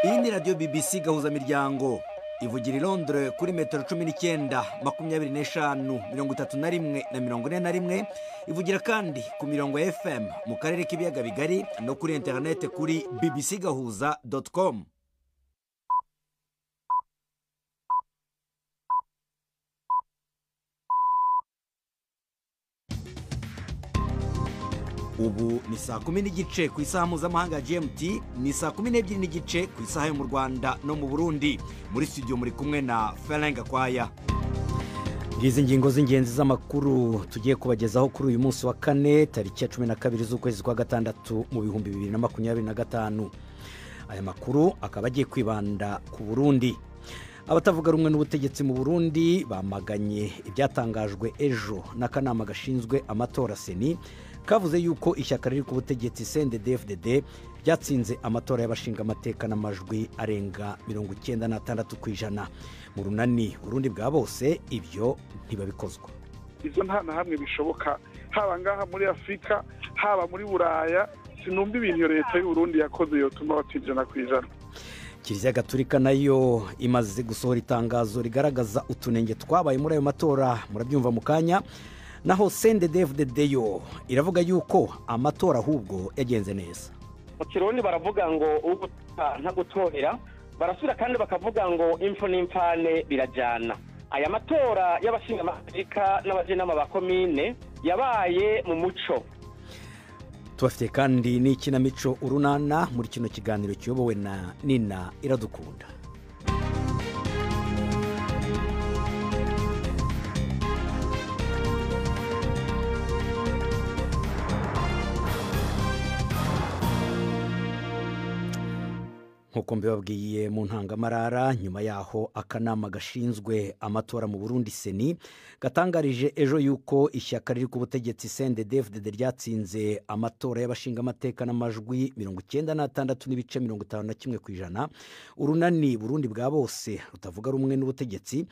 Iyi ni radiyo BBC gahuza miryango ivugira i Londres kuri metero 19, 25, 31 na 41. Ivugira kandi ku mirongo ya FM mu karere k'ibiyaga bigari no kuri internet kuri bbcgahuza.com. Ubu ni saa 10:30 ku isaha mpuzamahanga GMT, ni saa 12:30 ku isaha yo mu Rwanda no mu Burundi. Muri studio muri kumwe na Ferenga Kwaya. Izi ngingo z'ingenzi z'amakuru tugiye kubagezaho kuri uyu munsi wa kane tariki ya 12 z'ukwezi kwa gatandatu mu 2025. Aya makuru akaba agiye kwibanda ku Burundi. Abatavuga rumwe n'ubutegetsi mu Burundi bamaganye ibyatangajwe ejo n'akanama gashinzwe amatora Seni kavuze yuko ishyaka riri ku butegetsi CNDD-FDD byatsinze amatora y'abashinga amateka n'amajwi arenga 96% mu runani Burundi bwa bose. Ibyo ntibabikozwa. Izo nta na hamwe bishoboka, haba ngaha muri Afrika haba muri Buraya. Sinumva ibintu leta y'u Burundi yakoze yotuma batijana kwijana. Kiliziya Gatolika nayo imaze gusohora itangazo rigaragaza utunenge twabaye muri ayo matora, murabyumva mu kanya. Naho CNDD-FDD yo iravuga yuko amatora ahubwo yagenze neza. Mu Kirundi baravuga ngo nta gutorera, barasubira kandi bakavuga ngo info n'impfane birajana. Aya matora y'abashinga amateka n'abajenama ba komine yabaye mu muco. Tubafite kandi n'ikinamico urunana muri kino kiganiro kiyobowe na Nina Iradukunda. Nkuko mbibabwiye mu ntangamarara, nyuma yaho akanama gashinzwe amatora mu Burundi Seni gatangarije ejo yuko ishyaka riri ku butegetsi CNDD-FDD ryatsinze amatora y'abashinga amateka n'amajwi 96.51%. Urunani Burundi bwa bose rutavuga rumwe n'ubutegetsi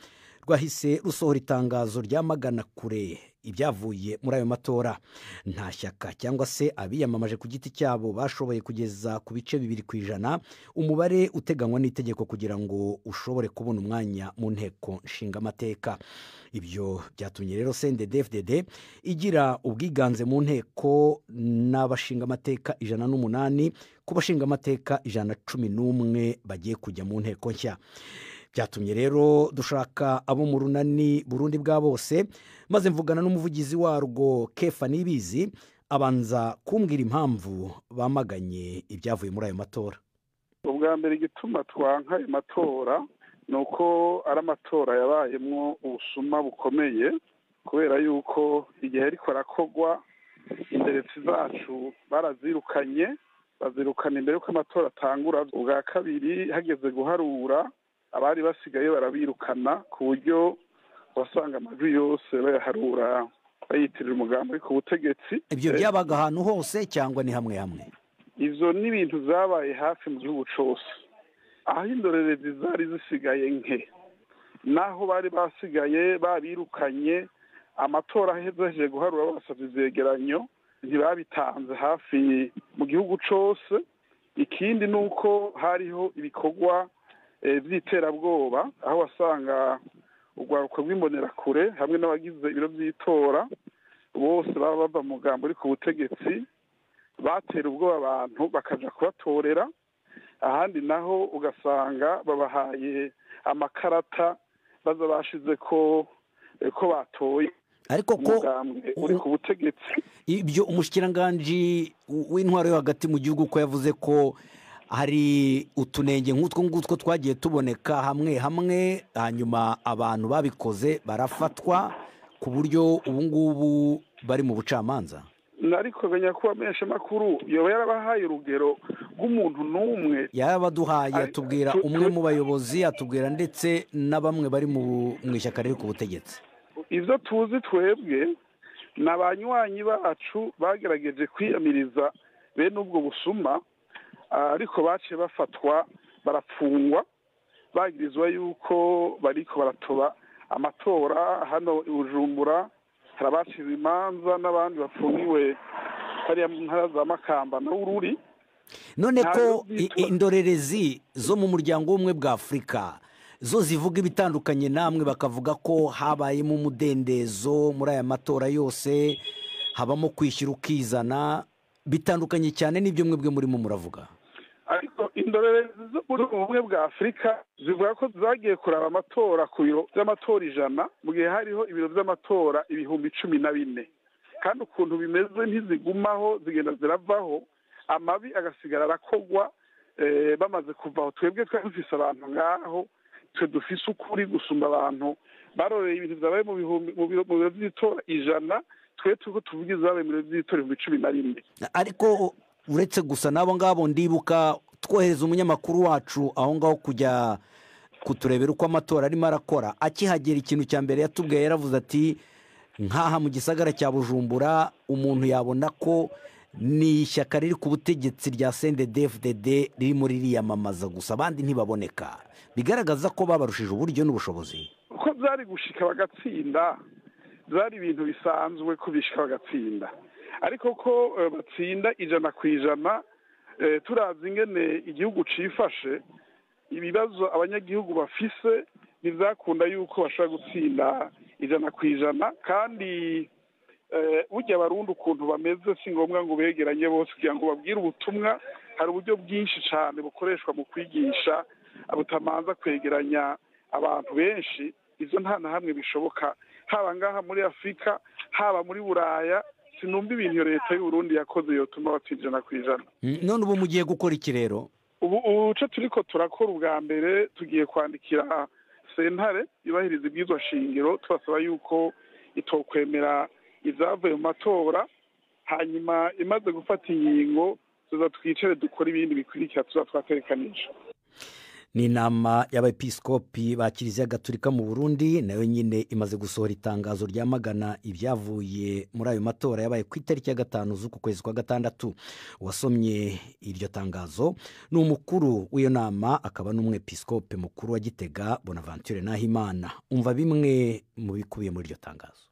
rwahise rusohora itangazo ryamagana kure ibyavuye muri ayo matora. Nta shyaka cyangwa se abiyamamaje ku giti cyabo bashoboye kugeza ku bice 2% umubare uteganywa n'itegeko kugira ngo ushobore kubona umwanya mu nteko nshinga amateka. Ibyo byatumye rero CNDD-FDD igira ubwiganze mu nteko n'abashinga amateka 108 ku bashinga amateka 111 bagiye kujya mu nteko nshya. Byatumye rero dushaka abo mu runani Burundi bwa bose, maze mvugana n'umuvugizi warwo Kefa Nibizi abanza kumbwira impamvu bamaganye ibyavuye muri ayo matora. Ubwa mbere gituma twanka ayo matora nuko ari amatora yabayemwo ubusuma bukomeye, kubera yuko igihe ariko arakogwa inderetsi zacu bazirukana imbere yuko amatora atangura. Ubwa kabiri hageze guharura abari basigaye barabirukana ku buryo wasanga amajwi yose bayaharura bayitirira umugambi ku butegetsi. Ibyo byabaga ahantu hose cyangwa ni hamwe hamwe? Izo ni ibintu zabaye hafi mu gihugu cyose, aho indorerezi zari zisigaye nke, naho bari basigaye babirukanye. Amatora ahejeje guharura basabye izegeranyo ntibabitanze hafi mu gihugu cyose. Ikindi nuko hariho ibikorwa by'iterabwoba, aho wasanga urwaruka rw'imbonerakure hamwe n'abagize ibiro by'itora bose baba bava mu mugambi uri ku butegetsi batera ubwoba abantu bakaja kubatorera. Ahandi naho ugasanga babahaye amakarata baza bashize ko batoye ariko ko uri ku butegetsi. Ibyo umushikiranganji w'intwaro yo hagati mu gihugu ko yavuze ko hari utunenge nk'utwo twagiye tuboneka hamwe hamwe, hanyuma abantu babikoze barafatwa ku buryo ubu ngubu bari mu bucamanza. Nariko ganya kuba menshi makuru yoba yarabahaye urugero rw'umuntu n'umwe. Yarabaduhaye atubwira umwe mu bayobozi, atubwira ndetse na bamwe bari mu ishyaka riri ku butegetsi. Ivyo tuzi twebwe n'abanywanyi bacu bagerageje kwiyamiriza bene ubwo busuma, ariko baciye bafatwa barapfungwa bagirizwa yuko bariko baratoba amatora. Hano i Bujumbura harabaciriwe imanza n'abandi bafungiwe hariya mu ntara za Makamba na Bururi. none ko indorerezi zo mu muryango w'ubumwe bwa Afurika zo zivuga ibitandukanye namwe, bakavuga ko habayemo umudendezo muri aya matora yose, habamo kwishyura ukizana, bitandukanye cyane n'ibyo mwebwe murimo muravuga. ariko indorerezi zo muri ubumwe bwa Afurika zivuga ko zagiye kuraba amatora ku biro by'amatora 100 mu gihe hariho ibiro by'amatora 14,000, kandi ukuntu bimeze ntizigumaho, zigenda ziravaho, amabi agasigara arakogwa. Bamaze kuvaho twebwe twari dufise abantu ngaho, twe dufise ukuri gusumba abantu baroreye ibintu byabaye mu biro by'itora 100, twe tuko tuvugiza zabaye mu biro by'itora 11,000. ariko uretse gusa n'abo ngabo ndibuka twohereza umunyamakuru wacu aho ngaho kujya kuturebera uko amatora arimo arakora. Akihagera ikintu cya mbere yatubwiye, yaravuze ati nk'aha mu gisagara cya Bujumbura umuntu yabona ko ni ishyaka riri ku butegetsi rya CNDD-FDD ririmo ririyamamaza gusa, abandi ntibaboneka, bigaragaza ko babarushije uburyo n'ubushobozi. Uko byari gushika bagatsinda byari ibintu bisanzwe ko bishika bagatsinda, ariko ko batsinda 100%, turazi ingene igihugu cifashe, ibibazo abanyagihugu bafise ntibyakunda yuko bashobora gutsinda 100%, kandi burya Abarundi ukuntu bameze si ngombwa ngo begeranye bose kugira ngo babwire ubutumwa. Hari uburyo bwinshi cyane bukoreshwa mu kwigisha, butamanza kwegeranya abantu benshi. Izo nta na hamwe bishoboka, haba ngaha muri Afurika, haba muri Buraya. Sinumva ibintu leta y'u Burundi yakoze yotuma batsinda 100%. None ubu mugiye gukora iki rero? Ubu turiko turakora ubwa mbere, tugiye kwandikira sentare yubahiriza ibyizwa shingiro, tubasaba yuko itokwemera izavuye mu matora, hanyuma imaze gufata ingingo tuza twicare dukora ibindi bikurikira tuza twaterekanije. Ni inama y'abepiskopi ba Kiliziya Gatolika mu Burundi nayo nyine imaze gusohora itangazo ryamagana ibyavuye muri ayo matora yabaye ku itariki ya 5 z'uku kwezi kwa 6. Wasomye iryo tangazo ni umukuru w'iyo nama, akaba n'umwepiskopi mukuru wa Gitega, Bonaventure Nahimana. Umva bimwe mu bikubiye muri iryo tangazo.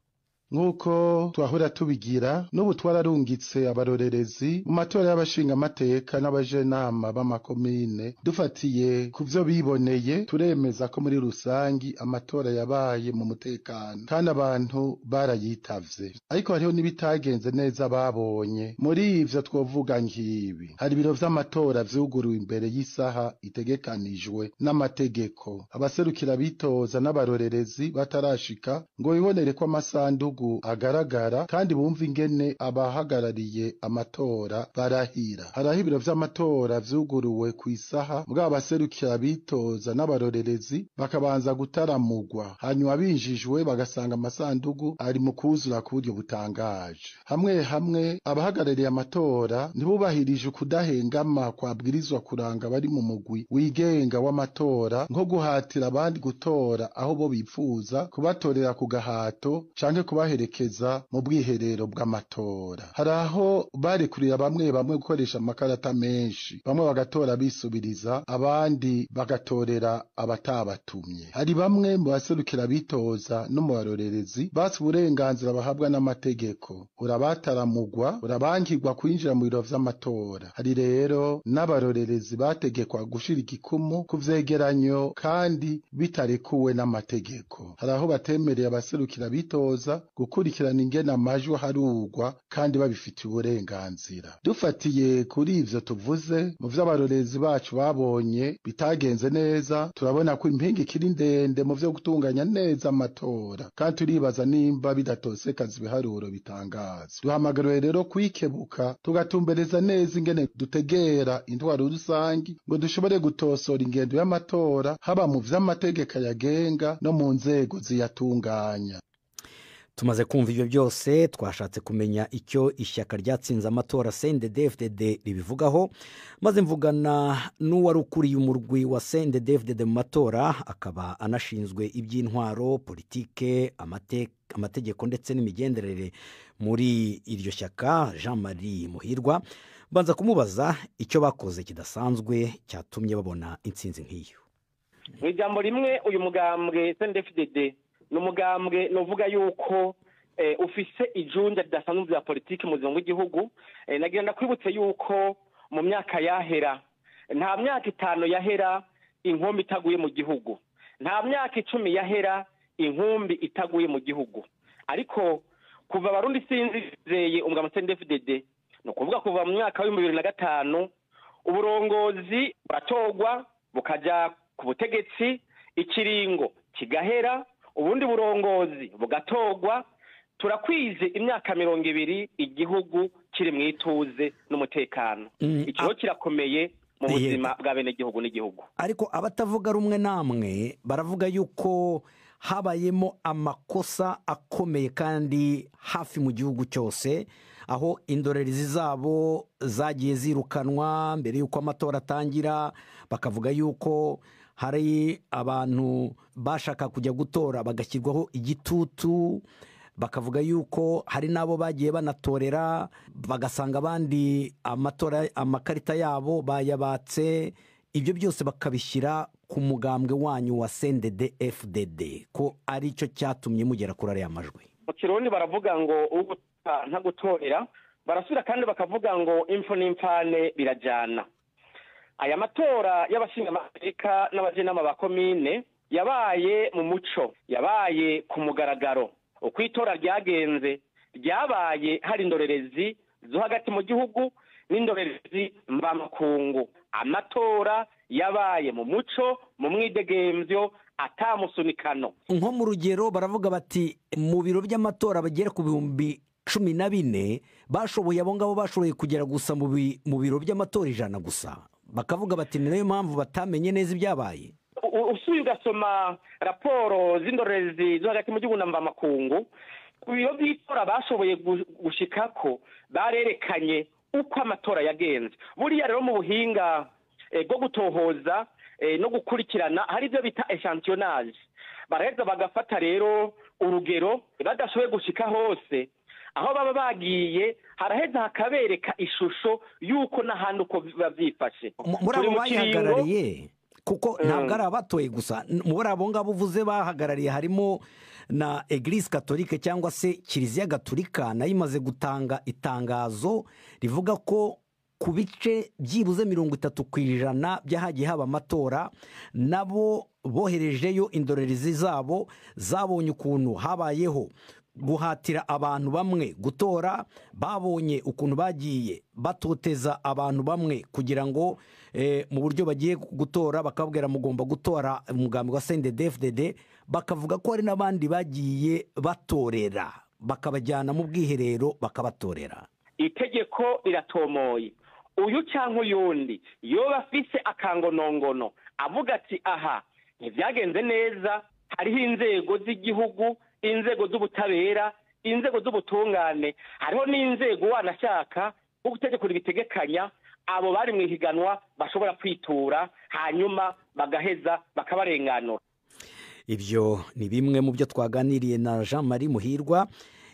nk'uko twahora tubigira n'ubu twararungitse abarorerezi mu matora y'abashinga amateka n'abajenama b'amakomine. Dufatiye ku byo biboneye, turemeza ko muri rusangi amatora yabaye mu mutekano kandi abantu barayitavye, ariko hariho n'ibitagenze neza babonye. Muri ivyo twovuga nk'ibi: hari ibiro vy'amatora vyuguruwe imbere y'isaha itegekanijwe n'amategeko, abaserukira bitoza n'abarorerezi batarashika ngo bibonere ko amasandugu agaragara kandi bumva ingene abahagarariye amatora barahira. Hariho ibiro vy'amatora vyuguruwe ku isaha, mugabo abaserukira bitoza n'abarorerezi bakabanza gutaramugwa, hanyuma binjijwe bagasanga amasandugu ari mu kuzura ku buryo butangaje. Hamwe hamwe abahagarariye amatora ntibubahirije ukudahengama kwabwirizwa kuranga bari mu mugwi wigenga w'amatora, nko guhatira abandi gutora aho bo bipfuza, kubatorera ku gahato canke kubaherekeza mu bwiherero bw'amatora. Hari aho barekurira bamwe bamwe gukoresha amakarata menshi, bamwe bagatora bisubiriza, abandi bagatorera abatabatumye. Hari bamwe mu baserukira bitoza no mu barorerezi basi uburenganzira bahabwa n'amategeko, urabataramugwa, urabangirwa kwinjira mu biro vy'amatora. Hari rero n'abarorerezi bategekwa gushira igikumu ku vyegeranyo kandi bitarekuwe n'amategeko. Hari aho batemereye abaserukira bitoza gukurikirana ingene amajwi harugwa kandi babifitiye uburenganzira. Dufatiye kuri ivyo tuvuze, mu vy'abarorerezi bacu babonye bitagenze neza, turabona ko impinga ikiri ndende mu vyo gutunganya neza amatora, kandi turibaza nimba bidatosekaza ibiharuro bitangaza. Duhamagariwe rero kwikebuka, tugatumbereza neza ingene dutegera intwaro rusangi ngo dushobore gutosora ingendo y'amatora, haba mu vy'amategeko yagenga no mu nzego ziyatunganya. Tumaze kumva ibyo byose, twashatse kumenya icyo ishyaka ryatsinze amatora CNDD-FDD ribivugaho, maze mvugana n'uwari ukuriye umurwi wa CNDD-FDD mu matora, akaba anashinzwe iby'intwaro, politike, amategeko ndetse n'imigenderere muri iryo shyaka, Jean-Marie Muhirwa. Banza kumubaza icyo bakoze kidasanzwe cyatumye babona intsinzi nk'iyo. Mu ijambo rimwe, uyu mugambwe CNDD-FDD ni umugambwe nuvuga yuko ufise ijunja ridasanzwe rya politiki mu buzima bw'igihugu. Nagira ndakwibutse yuko mu myaka yahera, nta myaka 5 yahera inkumbi itaguye mu gihugu, nta myaka 10 yahera inkumbi itaguye mu gihugu. Ariko kuva abarundi sinzizeye umugabo CNDD-FDD, no kuvuga kuva mu mwaka wa 2005 uburongozi buratogwa bukaja ku butegetsi, ikiringo kigahera, ubundi burongozi bugatogwa, turakwize imyaka 20 igihugu kiri mwituze n'umutekano. Ikiho kirakomeye mu buzima bwa bene gihugu n'igihugu. Ariko abatavuga rumwe namwe baravuga yuko habayemo amakosa akomeye kandi hafi mu gihugu cyose, aho indorerezi zabo zagiye zirukanwa mbere yuko amatora atangira, bakavuga yuko hari abantu bashaka kujya gutora bagashyirwaho igitutu, bakavuga yuko hari nabo bagiye banatorera bagasanga abandi amakarita yabo bayabatse. Ibyo byose bakabishyira ku mugambwe wanyu wa CNDD-FDD, ko ari cyo cyatumye mugera kuri ariya majwi. Mu Kirundi baravuga ngo nta gutorera, barasubira kandi bakavuga ngo impfu n'impfane birajana. Aya matora y'abashingamateka n'abajenama ba komine yabaye mu muco, yabaye ku mugaragaro. Uko itora ryagenze ryabaye hari indorerezi zo hagati mu gihugu n'indorerezi mvamakungu. Amatora yabaye mu muco, mu mwidegemvyo, atamusunikano. Nko mu rugero baravuga bati mu biro by'amatora bagera ku 14,000 bashoboye, abo ngabo bashoboye kugera gusa mu biro by'amatora 100 gusa. Bakavuga bati niyo mpamvu batamenye neza ibyabaye. Usuye ugasoma raporo z'indorerezi zo hagati mu gihugu n'amvamakungu, ku biro by'itora bashoboye gushikako barerekanye uko amatora yagenze. Buriya rero mu buhinga bwo gutohoza no gukurikirana hari ibyo bita echantillonnage. Baraheza bagafata rero urugero badashoboye gushika hose, aho baba bagiye haraheza hakabereka ishusho y'uko n'ahandi uko bavyifashe. Muri abo bayihagarariye, kuko ntabwo ari abatoye gusa, muri abo ngabo uvuze bahagarariye harimo na Eglise Catholique cyangwa se Kiliziya Gatolika, nayo imaze gutanga itangazo rivuga ko ku bice byibuze 30% byahagiye haba amatora, nabo boherejeyo indorerezi zabo, zabonye ukuntu habayeho guhatira abantu bamwe gutora, babonye ukuntu bagiye batoteza abantu bamwe kugira ngo mu buryo bagiye gutora bakabwira mugomba gutora umugambi wa CNDD-FDD, bakavuga ko hari n'abandi bagiye batorera bakabajyana mu bwiherero bakabatorera. Itegeko iratomoye, uyu cyangwa uyundi yo bafise akangonongono avuga ati aha ntibyagenze neza, hariho inzego z'igihugu, inzego z'ubutabera, inzego z'ubutungane, hariho n'inzego wanashaka ugutegeko ribitegekanya, abo bari mu ihiganwa bashobora kwitura hanyuma bagaheza bakabarenganura. Ibyo ni bimwe mu byo twaganiriye na Jean-Marie Muhirwa.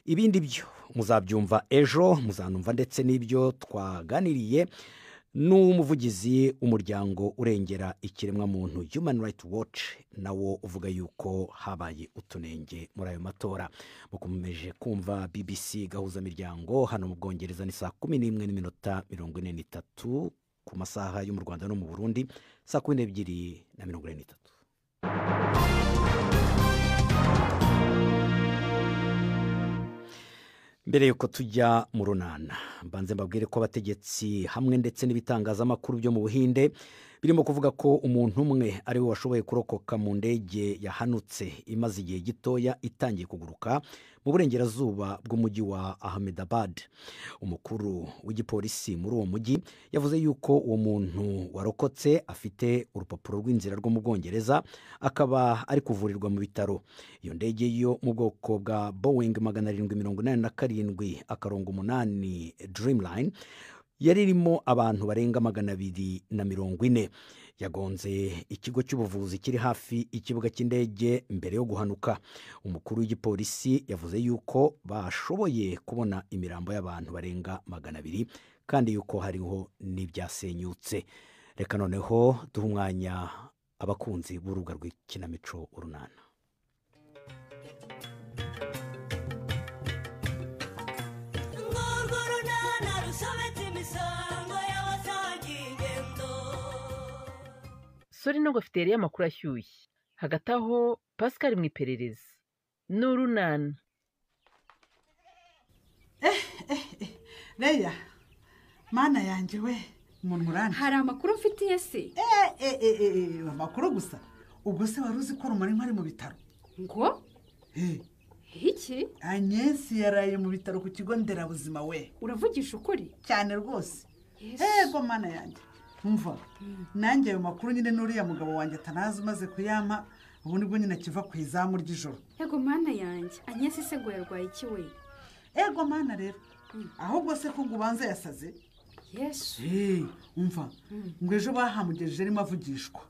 Ibindi byo muzabyumva ejo, muzanumva ndetse n'ibyo twaganiriye n'umuvugizi umuryango urengera ikiremwa muntu Human Rights Watch, nawo uvuga yuko habaye utunenge muri ayo matora. Mukomeje kumva BBC gahuza miryango hano mu Bwongereza, ni saa 11:43 ku masaha yo mu Rwanda no mu Burundi, saa 12:43. Mbere yuko tujya mu runana, mbanze mbabwire ko abategetsi hamwe ndetse n'ibitangazamakuru byo mu Buhinde birimo kuvuga ko umuntu umwe ari we washoboye kurokoka mu ndege yahanutse imaze igihe gitoya itangiye kuguruka mu burengerazuba bw'umujyi wa Ahmedabad. Umukuru w'igipolisi muri uwo mujyi yavuze yuko uwo muntu warokotse afite urupapuro rw'inzira rwo mu Bwongereza, akaba ari kuvurirwa mu bitaro. Iyo ndege yo mu bwoko bwa Boeing 787-8 Dreamline yari irimo abantu barenga 240. Yagonze ikigo cy'ubuvuzi kiri hafi ikibuga cy'indege mbere yo guhanuka. Umukuru w'igipolisi yavuze yuko bashoboye kubona imirambo y'abantu barenga 200 kandi yuko hariho n'ibyasenyutse. Reka noneho duha umwanya abakunzi b'urubuga rw'ikinamico urunana. Ngororana rusobetse imisango y'abasangiye gasore ntabwo afite yari amakuru ashyushye. Hagati aho Pascal mu iperereza n'urunana. Leya mana yanjye we umuntu urane. Hari amakuru mfitiye se? Amakuru gusa. Ubwo se wari uzi ko Rumari ari mu bitaro? Ngo? Iki? Agnes yaraye mu bitaro ku kigo nderabuzima we. Uravugisha ukuri? Cyane rwose. Yego mana yanjye. Umva. Nanjye ayo makuru nyine n'uriya mugabo wanjye atanazi umaze kuyampa, ubu nibwo nyine akiva ku izamu ry'ijoro. Yego mana yanjye. Agnes se ngo yarwaye iki we? Ego mana rero. Ahubwo se ko ngubanza yasaze? Yesu. Umva. Ngo ejo bahamugejeje arimo avugishwa.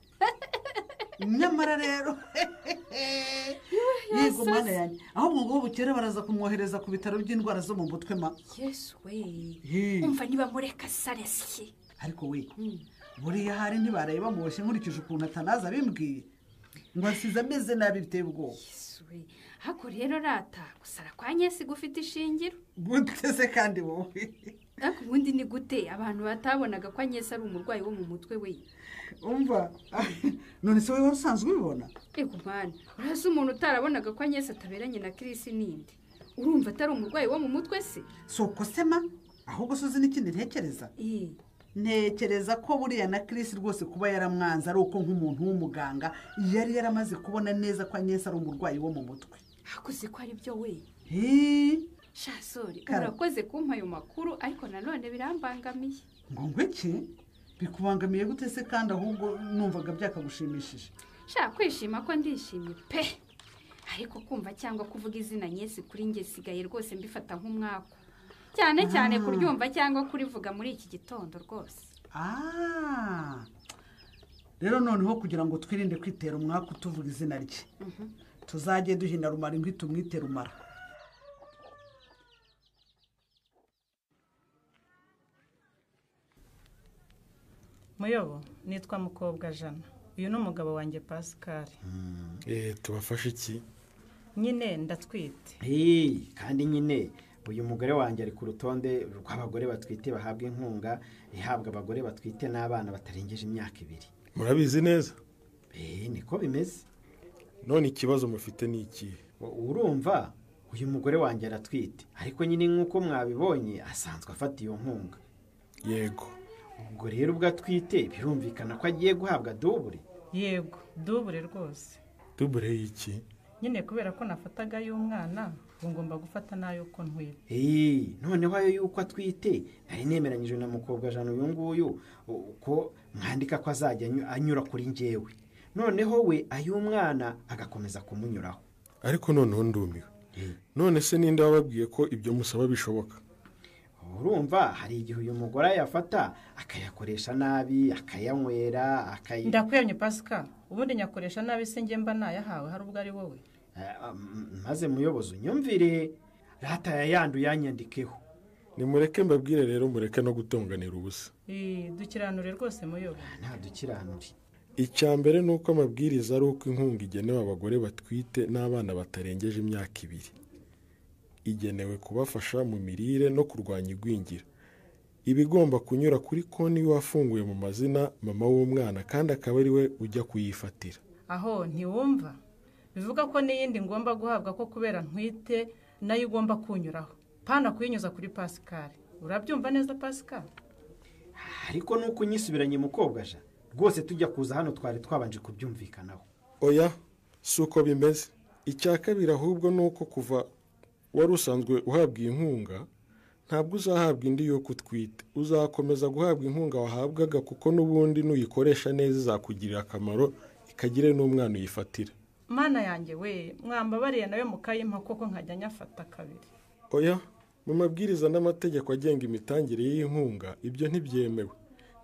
Nyamara rero. Yego mana yanjye. Ahubwo ngo bukere baraza kumwohereza ku bitaro by'indwara zo mu mutwe ma. Yesu we. Umva niba mureka saresi. Ariko we. Buriya hari ntibaraye bamuboshye nkurikije ukuntu atanaza bimbwiye. Ngo asize ameze nabi biteye ubwoba. Yesu we. Hako rero rata gusara kwa Agnes gufite ishingiro. Gute se kandi wowe? Ariko ubundi ni gute abantu batabonaga ko Agnes ari umurwayi wo mu mutwe we? Umva. None se wowe usanzwe ubibona? Ego mwana, urazi umuntu utarabonaga ko Agnes ataberanye na Chris ninde? Urumva atari umurwayi wo mu mutwe se? Soko sema, ahubwo sozi n'ikindi ntekereza. Ntekereza ko buriya na Chris rwose kuba yaramwanze ari uko nk'umuntu w'umuganga yari yaramaze kubona neza ko Agnes ari umurwayi wo mu mutwe. Hakuze ko ari byo we. Shasori, Kara. urakoze kumpa ayo makuru ariko nanone birambangamiye. Ngo iki? Bikubangamiye gute se kandi ahubwo numvaga byakagushimishije? Sha kwishima ko ndishimye pe. Ariko kumva cyangwa kuvuga izina Agnes kuri nge sigaye rwose mbifata nk'umwako. Cyane cyane kuryumva cyangwa kurivuga muri iki gitondo rwose. Rero noneho kugira ngo twirinde kwitera umwaka tuvuga izina rye. Tuzajye duhina Rumari ngo tumwite Rumara. Muyobo nitwa Mukobwa Jana. Uyu ni umugabo wanjye Pascal. Tubafashe iki? Nyine ndatwite. Kandi nyine uyu mugore wanjye ari ku rutonde rw'abagore batwite bahabwa inkunga ihabwa abagore batwite n'abana batarengeje imyaka 2. Murabizi neza? Niko bimeze. None ikibazo mufite ni iki? Urumva uyu mugore wanjye aratwite ariko nyine nk'uko mwabibonye asanzwe afata iyo nkunga. Yego. Ubwo rero ubwo atwite birumvikana ko agiye guhabwa dubure. Yego, dubure rwose. Dubure y'iki? Nyine kubera ko nafataga y'umwana ngomba gufata nayo ko ntwite. Noneho ayo yuko atwite nari nemeranyije na Mukobwa Jana uyu nguyu uko mwandika ko azajya anyura kuri njyewe. Noneho we ay'umwana agakomeza kumunyuraho. Ariko noneho ndumiwe. None se ninde wababwiye ko ibyo musaba bishoboka? Urumva hari igihe uyu mugore yafata akayakoresha nabi akayanywera Ndakwemye Pascal. Ubundi nyakoresha nabi se nge mba nayahawe hari ubwo ari wowe. Maze muyobozi unyumvire rata yayandu yanyandikeho. Nimureke mbabwire rero mureke no gutonganira ubusa. Dukiranure rwose muyobo. Nta dukiranure. Icyambere nuko amabwiriza ari uko inkunga igenewe abagore batwite n'abana batarengeje imyaka 2. Igenewe kubafasha mu mirire no kurwanya igwingira. Ibigomba kunyura kuri konti wafunguye mu mazina mama w'umwana kandi akaba ari we ujya kuyifatira. Aho ntiwumva? Bivuga ko n'iyindi ngomba guhabwa ko kubera ntwite nayo ugomba kunyuraho. Pana kuyinyuza kuri Pascal. Urabyumva neza Pascal? Ariko nuko nyisubiranye Mukobwa Jana. Rwose tujya kuza hano twari twabanje kubyumvikanaho. Oya, suko bimeze. Icyakabira ahubwo nuko kuva wari usanzwe uhabwa inkunga ntabwo uzahabwa indi yo kutwite. Uzakomeza guhabwa inkunga wahabwaga kuko n'ubundi nuyikoresha neza izakugirira akamaro ikagire n'umwana uyifatira. Mana yanjye we mwambabariye nayo mukayimpa koko nkajya nyafata kabiri. Oya, mu mabwiriza n'amategeko agenga imitangire y'inkunga ibyo ntibyemewe.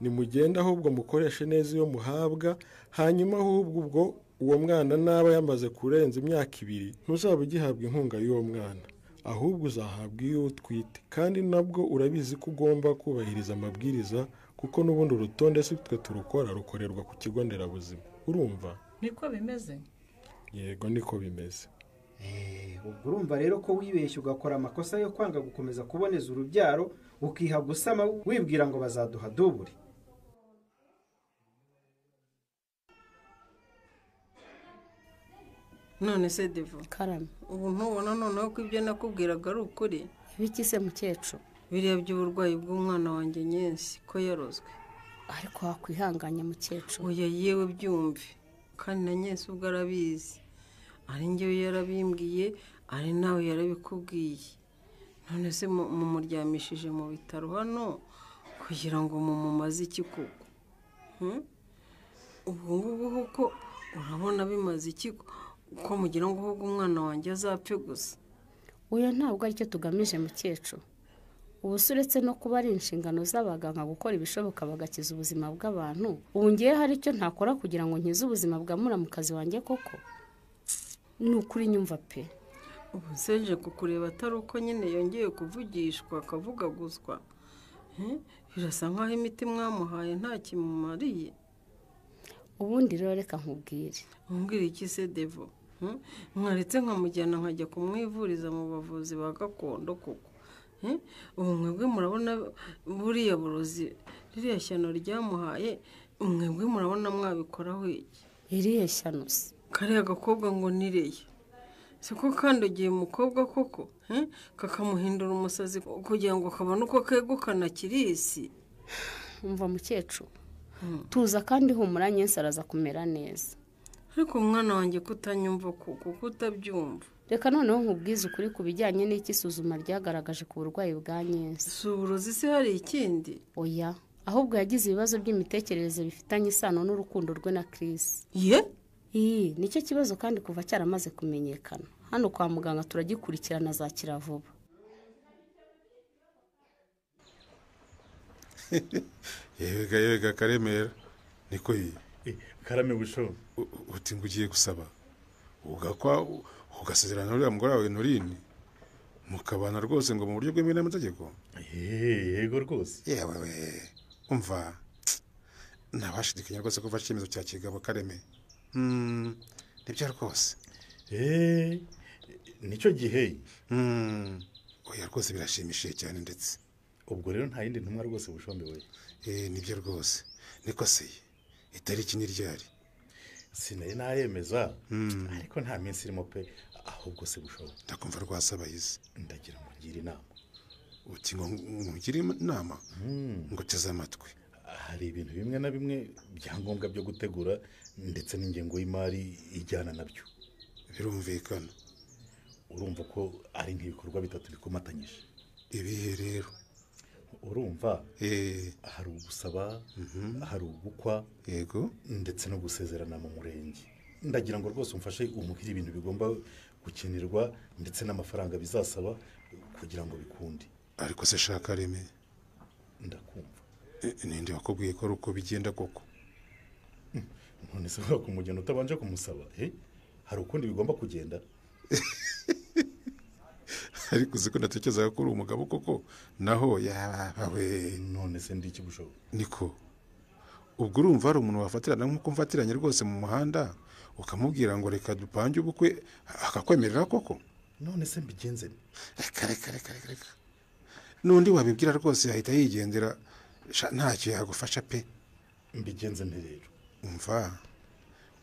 Nimugenda ahubwo mukoreshe neza iyo muhabwa hanyuma ahubwo ubwo uwo mwana naba yamaze kurenza imyaka 2 ntuzaba ugihabwa inkunga y'uwo mwana. Ahubwo uzahabwa iyo utwite kandi nabwo urabizi ko ugomba kubahiriza amabwiriza kuko n'ubundi urutonde si twe turukora rukorerwa ku kigo nderabuzima. Urumva? Niko bimeze? Yego niko bimeze. Ubwo urumva rero ko wibeshye ugakora amakosa yo kwanga gukomeza kuboneza urubyaro ukiha gusama wibwira ngo bazaduha dubure. none se devo karame ubu ntubona noneho ko ibyo nakubwiraga ari ukuri ibiki se mukecuru biriya by'uburwayi bw'umwana wanjye Nyensi ko yarozwe ariko wakwihanganya mukecuru oya yewe byumve kandi na Nyensi ubwo arabizi ari njyewe yarabimbwiye ari nawe yarabikubwiye none se mumuryamishije mu bitaro hano kugira ngo mumumaze iki koko ubu ngubu kuko urabona bimaze iki ko mugira ngo ahubwo umwana wanjye azapfe gusa oya ntabwo aricyo tugamije mukecuru ubu uretse no kuba ari inshingano z'abaganga gukora ibishoboka bagakiza ubuzima bw'abantu ubu ngewe hari icyo ntakora kugira ngo nkize ubuzima bwa muramukazi wanjye koko ni ukuri nyumva pe ubu nseje kukureba atari uko nyine yongeye kuvugishwa akavugaguzwa birasa nk'aho imiti mwamuhaye nta kimumariye ubundi rero reka nkubwire umbwire iki se devo mwaretse nkamujyana nkajya kumwivuriza mu bavuzi ba gakondo koko ubu mwebwe murabona buriya burozi ririya shyano ryamuhaye mwebwe murabona mwabikoraho iki iriya shyano se kariya gakobwa ngo nireye siko kandagiye umukobwa koko kakamuhindura umusazi kugira ngo kabone uko kegukana kirisi umva mukecuru tuza kandi humura Nyensi araza kumera neza ariko umwana wanjye kutanyumva kuko utabyumva reka noneho nkubwize ukuri ku bijyanye n'ikisuzuma ryagaragaje ku burwayi bwa Nyensi si uburozi se hari ikindi oya ahubwo yagize ibibazo by'imitekerereze bifitanye isano n'urukundo rwe na Chris iyi nicyo kibazo kandi kuva cyaramaze kumenyekana hano kwa muganga turagikurikirana azakira vuba yega karemera niko karame busho uti ngo ugiye gusaba ugakwa ugasezerana n'uriya mugore wawe Norini mukabana rwose ngo mu buryo bwemewe n'amategeko yego rwose yewe umva ntabashidikanya rwose ko ufashe icyemezo cya kigabo kareme nibyo rwose nicyo gihe oya rwose birashimishije cyane ndetse ubwo rero nta yindi ntumwa rwose bushombe we nibyo rwose niko se itariki ni ryari sinari nayemeza ariko nta minsi irimo pe ahubwo se bushombe ndakumva rwasabayize ndagira ngo ngire inama uti ngo ngire inama ngo teze amatwi hari ibintu bimwe na bimwe byangombwa byo gutegura ndetse n'ingengo y'imari ijyana nabyo birumvikana urumva ko ari nk'ibikorwa bitatu bikomatanyije ibihe rero urumva hari ugusaba hari ugukwa yego ndetse no gusezerana mu murenge ndagira ngo rwose umfashe umuhire ibintu bigomba gukinirwa ndetse n'amafaranga bizasaba kugira ngo bikunde ariko se shaka reme ndakumva ninde wakubwiye ko ari uko bigenda koko none se wakumugena utabanje kumusaba hari ukundi bigomba kugenda ariko uzi ko natekerezaga ko uri umugabo koko naho yabawe none se ndi ikibushobo niko ubwo urumva hari umuntu wafatirana nk'uko mfatiranye rwose mu muhanda ukamubwira ngo reka dupange ubukwe akakwemerera koko none se mbigenze reka n'undi wabibwira rwose yahita yigendera ntacyo yagufasha pe mbigenze rero umva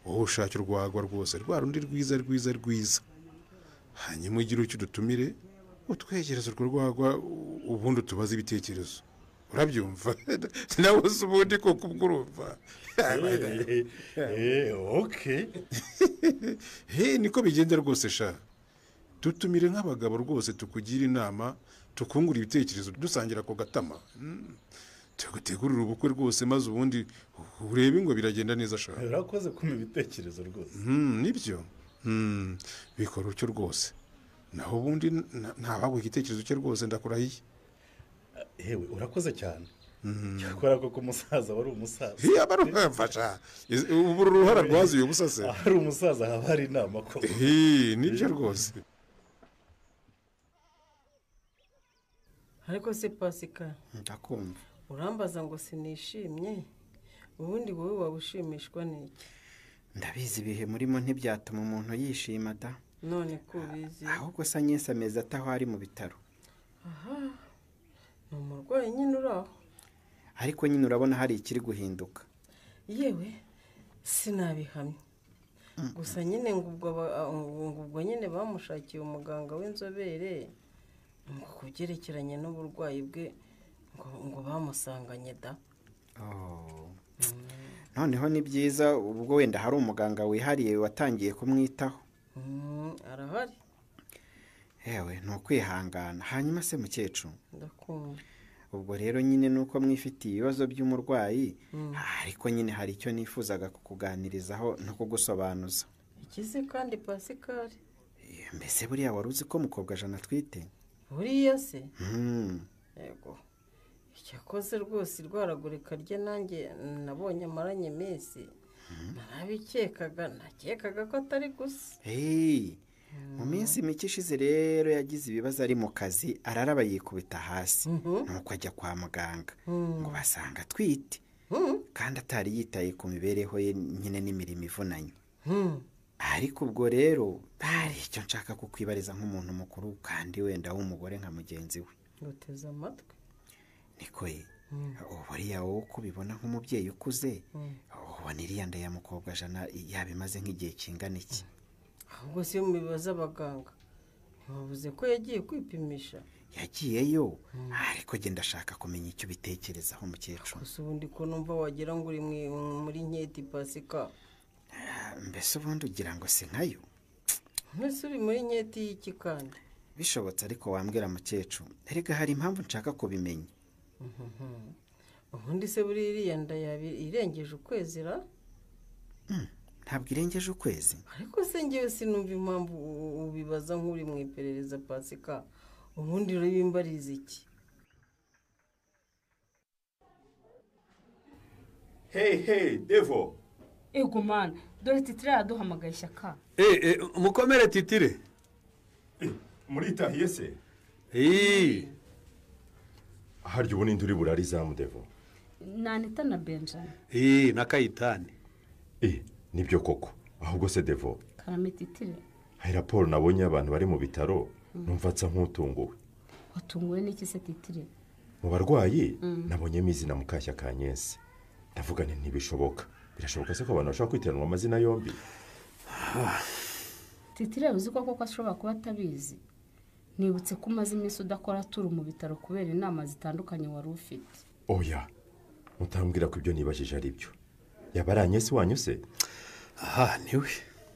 wowe ushake urwagwa rwose rwa rundi rwiza hanyuma ugire icyo udutumire utwegereze urwo rwagwa ubundi tubaze ibitekerezo urabyumva nawe se ubundi koko ubwo urumva niko bigenda rwose sha dutumire nk'abagabo rwose tukugira inama tukungura ibitekerezo dusangira ku gatama tugutegurira ubukwe rwose maze ubundi urebe ngo biragenda neza sha urakoze kuma ibitekerezo rwose nibyo bikora utyo rwose naho ubundi ntabaguha igitekerezo cye rwose ndakurahiye yewe urakoze cyane cyakora ko umusaza wari umusaza yaba ari umwamfasha ubu uruhara rwazuye ubusa se hari umusaza haba hari inama ko nibyo rwose ariko se Pasika ndakumva urambaza ngo sinishimye ubundi wowe waba ushimishwa n'iki ndabizi ibihe murimo ntibyatuma umuntu yishima da none ko ubizi ahubwo se Nyensi ameze ataho ari mu bitaro ni umurwayi nyine uri aho ariko nyine urabona hari ikiri guhinduka yewe sinabihamye gusa nyine ngo ubwo nyine bamushakiye umuganga w'inzobere ngo ku byerekeranye n'uburwayi bwe ngo bamusanganye da. noneho ni byiza ubwo wenda hari umuganga wihariye watangiye kumwitaho. arahari. yewe ni ukwihangana. hanyuma se mukecuru, ndakumva. ubwo rero nyine ni uko mwifitiye ibibazo by'umurwayi, ariko nyine hari icyo nifuzaga kukuganirizaho no kugusobanuza. ikize kandi Pasikari? mbese buriya wari uzi ko mukobwa Jana atwite? buriya se? yego. icyakoze rwose irwaragurika rye nanjye nabonye amaranye iminsi narabikekaga, nakekaga ko atari gusa. mu minsi mike ishize rero yagize ibibazo ari mu kazi, araraba yikubita hasi, nuko ajya kwa muganga ngo basanga atwite, kandi atari yitaye ku mibereho ye nyine n'imirimo ivunanye. ariko ubwo rero hari icyo nshaka kukwibariza nk'umuntu mukuru kandi wenda w'umugore nka mugenzi we. nguteze amatwi. niko buriya wowe uko ubibona nk'umubyeyi ukuze, ubona iriya nda ya mukobwa Jana yaba imaze nk'igihe kingana iki? ahubwo si yo mubibaza abaganga, ntibavuze ko yagiye kwipimisha? yagiyeyo, ariko genda ndashaka kumenya icyo ubitekerezaho mukecuru. gusa ubundi ko numva wagira ngo uri muri nketi Pasika. mbese ubundi ugira ngo si nkayo? mbese uri muri nketi y'iki kandi? bishobotse ariko wambwira mukecuru, erega hari impamvu nshaka kubimenya. ubundi se buri iriya nda yaba irengeje ukwezi ra? ntabwo irengeje ukwezi. ariko se ngewe sinumva impamvu ubibaza nk'uri mu iperereza Pasika. ubundi urabimbariza iki? hey Devo. ego mana, dore Titire yaduhamagaye Shyaka. mukomere Titire. muritahiye se? harya ubu ninde uri burari izamu Devo? Nanita na Benjamin. na Kayitani. nibyo koko. ahubwo se Devo, karame Titire, hari raporo nabonye abantu bari mu bitaro, numva nsa nk'utunguwe. watunguwe n'iki se Titire? mu barwayi nabonyemo izina Mukashyaka Agnes. ndavuga nti ntibishoboka. birashoboka se ko abantu bashobora kwitiranwa amazina yombi? Titire, uzi ko koko ashobora kuba atabizi? nibutse ko umaze iminsi udakora turu mu bitaro kubera inama zitandukanye wari ufite. oya, mutambwira ko ibyo nibajije ari byo. yaba ari Agnes wanyu se? niwe.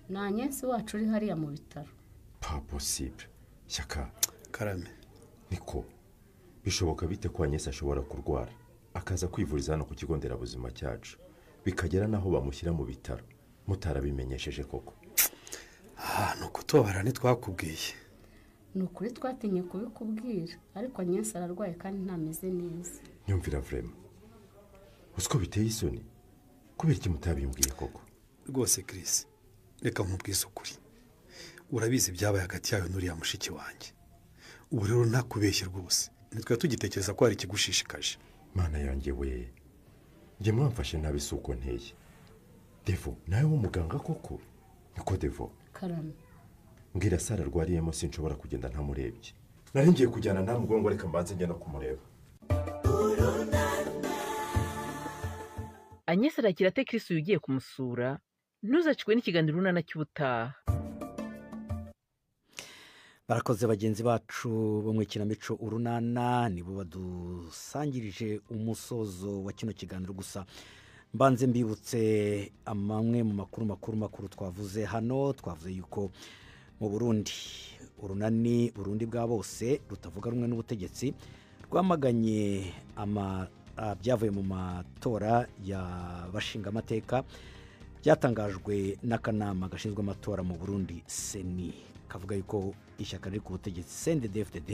ni Agnes wacu uri hariya mu bitaro. pas possible. Shyaka, karame, niko bishoboka bite ko Agnes ashobora kurwara akaza kwivuriza hano ku kigo nderabuzima cyacu, bikagera naho bamushyira mu bitaro mutarabimenyesheje koko? ni ukutubabara ntitwakubwiye. ni ukuri twatinye kubikubwira, ariko Agnes ararwaye kandi ntameze neza. nyumvira vrema, uzi ko biteye isoni. kubera iki mutabimbwiye koko? rwose Chris, reka nkubwize ukuri. urabizi ibyabaye hagati yawe n'uriya mushiki wanjye. ubu rero ntakubeshye rwose, nitwe tugitekereza ko hari ikigushishikaje. mana yanjye we, njye mwamfashe nabi si uko nteye. Devo, nawe w'umuganga koko? niko Devo? karame. mbwira Sara arwariyemo sinshobora kugenda ntamurebye. nari ngiye kujyana nta mugongo, reka mbanze njye no kumureba. Agnes arakira ate Chris ugiye kumusura? ntuzacikwe n'ikiganiro runana cy'ubutaha. barakoze bagenzi bacu bo mu ikinamico urunana, nibo badusangirije umusozo wa kino kiganiro. gusa mbanze mbibutse amwe mu makuru twavuze hano. twavuze yuko mu Burundi urunani Burundi bwa bose rutavuga rumwe n'ubutegetsi rwamaganye byavuye mu matora y'abashingamateka byatangajwe n'akanama gashinzwe amatora mu Burundi seni, kavuga yuko ishyaka riri ku butegetsi CNDD-FDD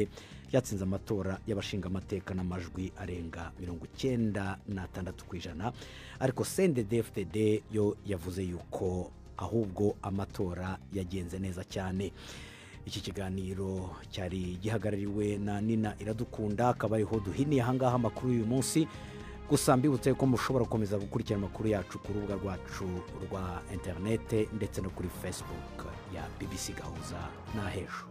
ryatsinze amatora y'abashingamateka n'amajwi arenga 96%, ariko CNDD-FDD yo yavuze yuko ahubwo amatora yagenze neza cyane. iki kiganiro cyari gihagarariwe na Nina Iradukunda, akaba ariho duhiniye ahangaha amakuru y'uyu munsi. gusa mbibutse ko mushobora gukomeza gukurikirana amakuru yacu ku rubuga rwacu rwa interinete ndetse no kuri Facebook ya BBC Gahuza na Hejo.